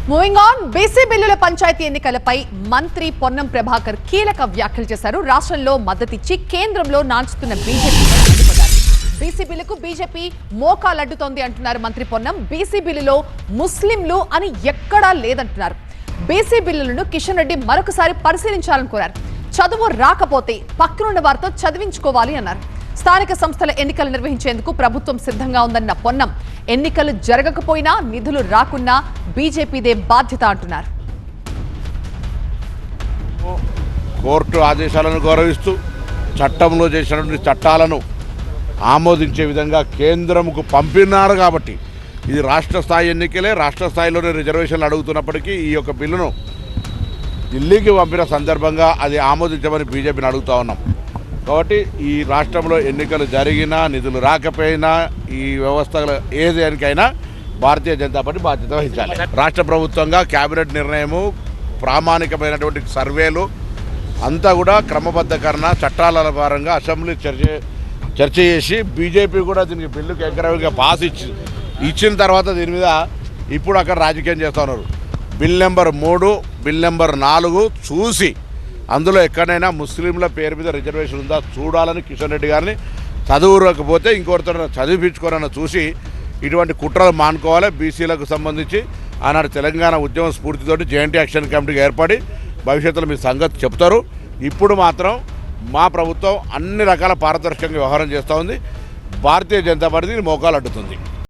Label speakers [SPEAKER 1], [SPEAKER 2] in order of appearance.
[SPEAKER 1] Moving on, BC బిల్లుల పంచాయతీ ఎన్నికలపై మంత్రి పొన్నం ప్రభాకర్ కీలక వ్యాఖ్యలు చేశారు. రాష్ట్రంలో మద్దతిచ్చి కేంద్రంలో నాంచుతున్న బీజేపీ బీసీ బిల్లుకు బీజేపీ మోకాలడ్డుతోంది అంటున్నారు మంత్రి పొన్నం. బీసీ బిల్లులో ముస్లింలు అని ఎక్కడా లేదంటున్నారు. బీసీ బిల్లులను కిషన్ రెడ్డి మరొకసారి పరిశీలించాలని కోరారు. చదువు రాకపోతే పక్కనున్న వారితో చదివించుకోవాలి అన్నారు. స్థానిక సంస్థల ఎన్నికలు నిర్వహించేందుకు ప్రభుత్వం సిద్ధంగా ఉందన్న పొన్నం, ఎన్నికలు జరగకపోయినా నిధులు రాకున్నా బీజేపీదే బాధ్యత అంటున్నారు.
[SPEAKER 2] కోర్టు ఆదేశాలను గౌరవిస్తూ చట్టంలో చేసినటువంటి చట్టాలను ఆమోదించే విధంగా కేంద్రంకు పంపినారు. కాబట్టి ఇది రాష్ట్ర స్థాయి ఎన్నికలే. రాష్ట్ర స్థాయిలోనే రిజర్వేషన్లు అడుగుతున్నప్పటికీ ఈ యొక్క బిల్లును ఢిల్లీకి పంపిన సందర్భంగా అది ఆమోదించమని బీజేపీని అడుగుతూ ఉన్నాం. కాబట్టి ఈ రాష్ట్రంలో ఎన్నికలు జరిగినా నిధులు రాకపోయినా ఈ వ్యవస్థలో ఏదానికైనా భారతీయ జనతా పార్టీ బాధ్యత వహించాలి. రాష్ట్ర ప్రభుత్వంగా కేబినెట్ నిర్ణయము, ప్రామాణికమైనటువంటి సర్వేలు అంతా కూడా క్రమబద్ధకరణ చట్టాల పరంగా అసెంబ్లీ చర్చ చేసి బీజేపీ కూడా దీనికి బిల్లుకి ఏకగ్రీవంగా పాస్ ఇచ్చిన తర్వాత దీని మీద ఇప్పుడు అక్కడ రాజకీయం చేస్తూ ఉన్నారు. బిల్ నెంబర్ 3, బిల్ నెంబర్ 4 చూసి అందులో ఎక్కడైనా ముస్లింల పేరు మీద రిజర్వేషన్ ఉందా చూడాలని కిషన్ రెడ్డి గారిని, చదువురకపోతే ఇంకొకరితో చదివించుకోరన్న చూసి ఇటువంటి కుట్రలు మానుకోవాలి. బీసీలకు సంబంధించి ఆనాడు తెలంగాణ ఉద్యమ స్ఫూర్తితోటి జాయింట్ యాక్షన్ కమిటీగా ఏర్పడి భవిష్యత్తులో మీ సంగతి చెప్తారు. ఇప్పుడు మాత్రం మా ప్రభుత్వం అన్ని రకాల పారదర్శకంగా వ్యవహారం చేస్తూ ఉంది. భారతీయ జనతా పార్టీ మోకాలు అడ్డుతుంది.